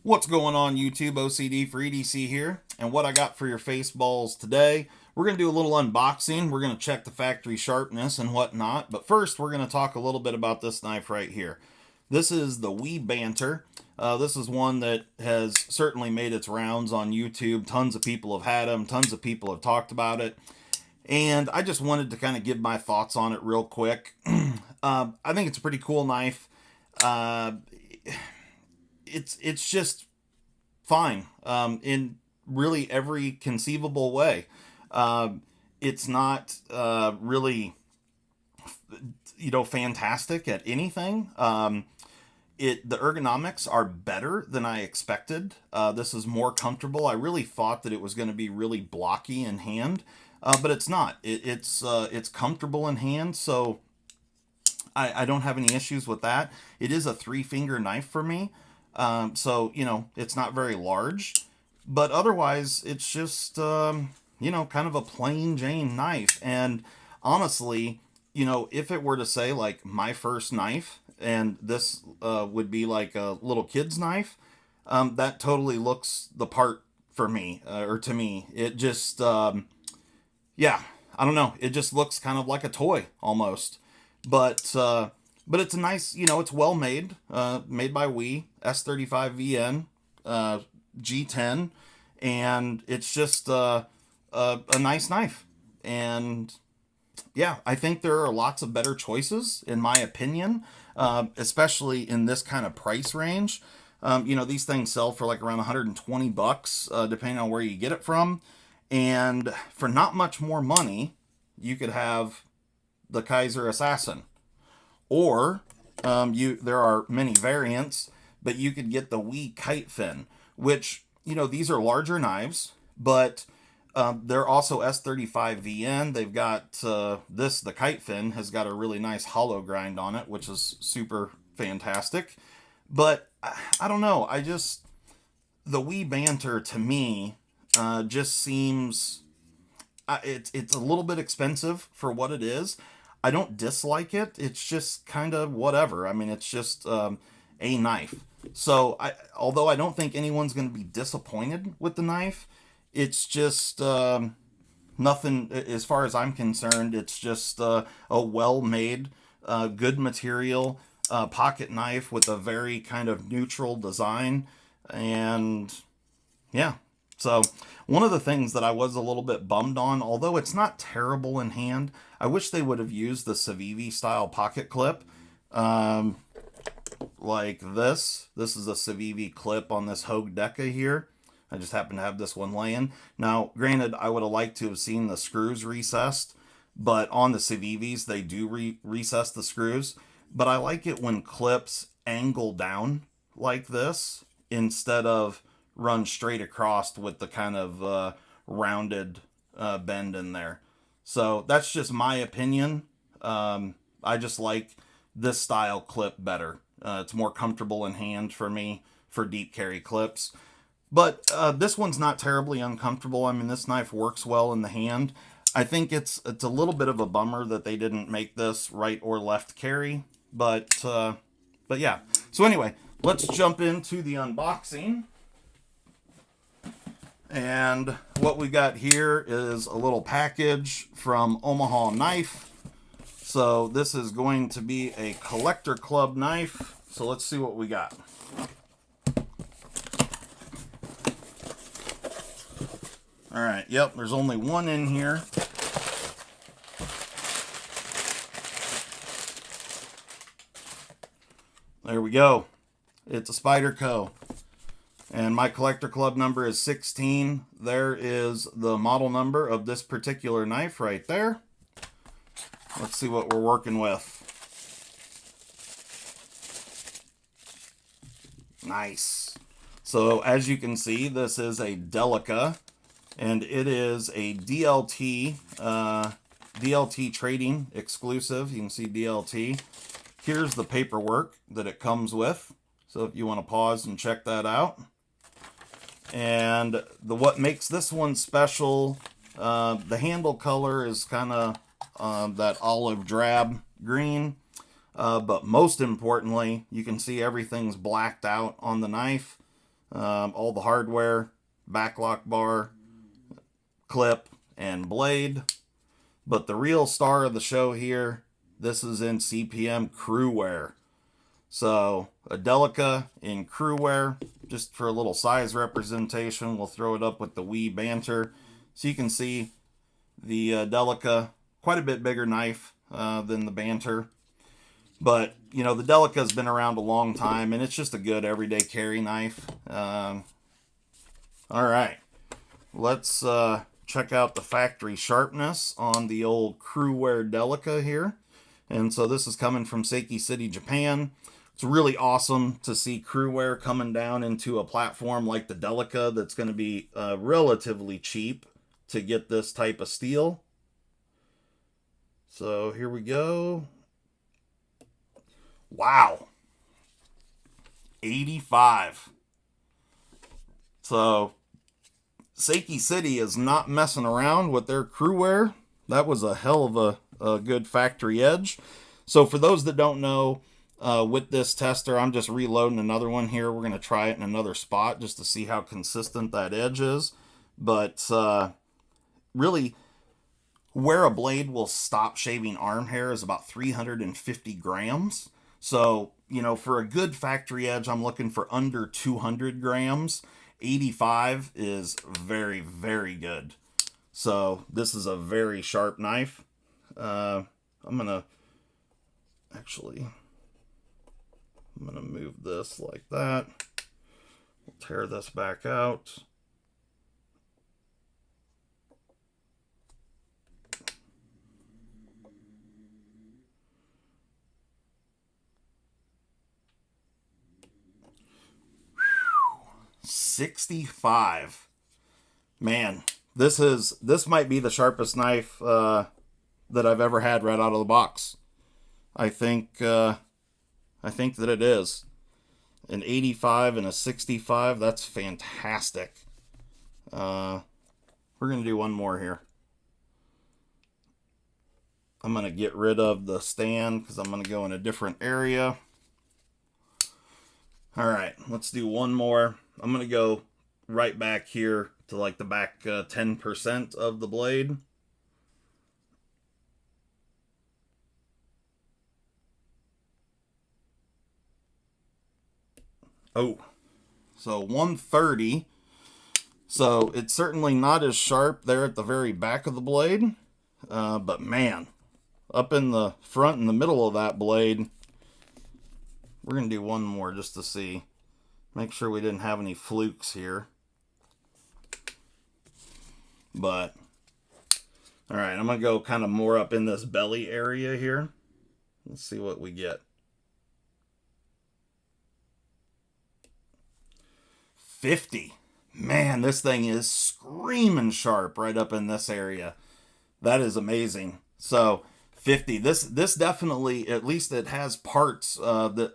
What's going on YouTube? OCD for EDC here, and what I got for your face balls today, we're going to do a little unboxing. We're going to check the factory sharpness and whatnot, but first we're going to talk a little bit about this knife right here. This is the WE Banter. This is one that has certainly made its rounds on YouTube. Tons of people have had them, tons of people have talked about it, and I just wanted to kind of give my thoughts on it real quick. I think it's a pretty cool knife. Uh, it's just fine in really every conceivable way. It's not really fantastic at anything. The ergonomics are better than I expected. This is more comfortable. I really thought that it was going to be really blocky in hand, but it's not. It's comfortable in hand, so I don't have any issues with that. It is a 3-finger knife for me. So, it's not very large, but otherwise it's just, kind of a plain Jane knife. And honestly, if it were to say like my first knife and this would be like a little kid's knife, that totally looks the part for me, or to me. It just, yeah, I don't know. It just looks kind of like a toy almost. But it's a nice, it's well made, made by WE, S35VN, G10, and it's just a nice knife. And yeah, I think there are lots of better choices, in my opinion, especially in this kind of price range. These things sell for like around 120 bucks, depending on where you get it from. And for not much more money, you could have the Kaiser Assassin. Or there are many variants, but you could get the WE Kite Fin, which, these are larger knives, but they're also S35VN. They've got the Kite Fin has got a really nice hollow grind on it, which is super fantastic. But I don't know. The WE Banter to me just seems, it's a little bit expensive for what it is. I don't dislike it. It's just kind of whatever. I mean, it's just a knife. So, although I don't think anyone's going to be disappointed with the knife, it's just nothing, as far as I'm concerned. It's just a well-made, good material pocket knife with a very kind of neutral design. And yeah. So, one of the things that I was a little bit bummed on, although it's not terrible in hand, I wish they would have used the Civivi style pocket clip. Like this. This is a Civivi clip on this Hogue Deca here. I just happen to have this one laying. Now, granted, I would have liked to have seen the screws recessed, but on the Civivis, they do recess the screws. But I like it when clips angle down like this instead of run straight across with the kind of rounded bend in there. So that's just my opinion. I just like this style clip better. It's more comfortable in hand for me for deep carry clips. But this one's not terribly uncomfortable. I mean, this knife works well in the hand. I think it's a little bit of a bummer that they didn't make this right or left carry. But yeah. So anyway, let's jump into the unboxing. And what we got here is a little package from Omaha Knife. So this is going to be a collector club knife. So let's see what we got. All right, yep, there's only one in here. There we go. It's a Spyderco. And my collector club number is 16. There is the model number of this particular knife right there. Let's see what we're working with. Nice. So as you can see, this is a Delica, and it is a DLT trading exclusive. You can see DLT. Here's the paperwork that it comes with. So if you want to pause and check that out. And what makes this one special, the handle color is kind of that olive drab green. But most importantly, you can see everything's blacked out on the knife. all the hardware, backlock bar, clip, and blade. But the real star of the show here, this is in CPM-Cruwear. So a Delica in Cruwear, just for a little size representation, we'll throw it up with the WE Banter. So you can see the Delica, quite a bit bigger knife than the Banter. But, you know, the Delica's been around a long time, and it's just a good everyday carry knife. All right, let's check out the factory sharpness on the old Cruwear Delica here. And so this is coming from Seiki City, Japan. It's really awesome to see Cruwear coming down into a platform like the Delica that's going to be relatively cheap to get this type of steel. So here we go. Wow. 85. So Seiki City is not messing around with their Cruwear. That was a hell of a good factory edge. So for those that don't know, with this tester, I'm just reloading another one here. We're going to try it in another spot just to see how consistent that edge is. But really, where a blade will stop shaving arm hair is about 350 grams. So, you know, for a good factory edge, I'm looking for under 200 grams. 85 is very, very good. So this is a very sharp knife. I'm gonna move this like that. We'll tear this back out. Whew. 65. Man, this might be the sharpest knife that I've ever had right out of the box. I think that it is. An 85 and a 65, that's fantastic. We're going to do one more here. I'm going to get rid of the stand because I'm going to go in a different area. All right, let's do one more. I'm going to go right back here to like the back 10% of the blade. Oh, so 130. So it's certainly not as sharp there at the very back of the blade. But man, up in the front and the middle of that blade, we're going to do one more just to see. Make sure we didn't have any flukes here. But, all right, I'm going to go kind of more up in this belly area here. Let's see what we get. 50. Man, this thing is screaming sharp right up in this area. That is amazing. So 50. This definitely, at least it has parts.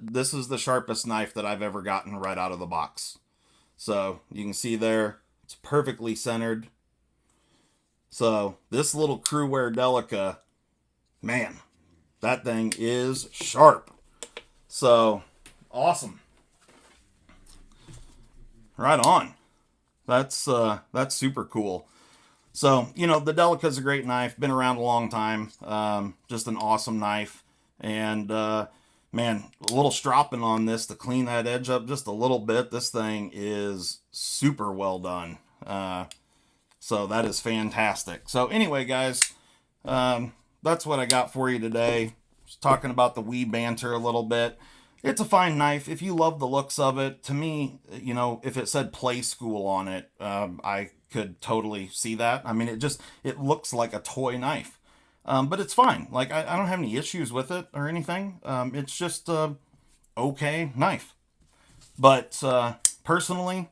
This is the sharpest knife that I've ever gotten right out of the box. So you can see there, it's perfectly centered. So this little Cruwear Delica, man, that thing is sharp. So awesome. Right on. That's super cool. So, you know, the Delica's a great knife. Been around a long time. Just an awesome knife. And, man, a little stropping on this to clean that edge up just a little bit. This thing is super well done. So that is fantastic. So anyway, guys, that's what I got for you today. Just talking about the WE Banter a little bit. It's a fine knife. If you love the looks of it, to me, you know, if it said Play School on it, I could totally see that. I mean, it looks like a toy knife. But it's fine. Like, I don't have any issues with it or anything. It's just a okay knife. But personally,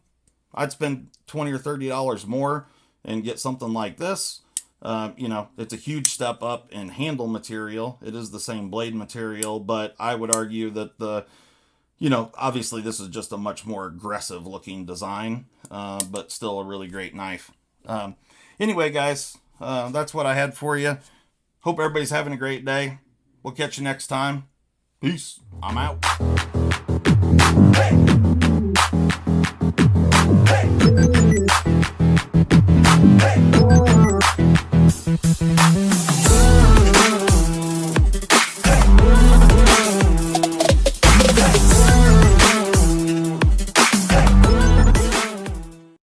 I'd spend $20 or $30 more and get something like this. You know, it's a huge step up in handle material. It is the same blade material, but I would argue that you know, obviously this is just a much more aggressive looking design, but still a really great knife. Anyway, guys, that's what I had for you. Hope everybody's having a great day. We'll catch you next time. Peace. I'm out.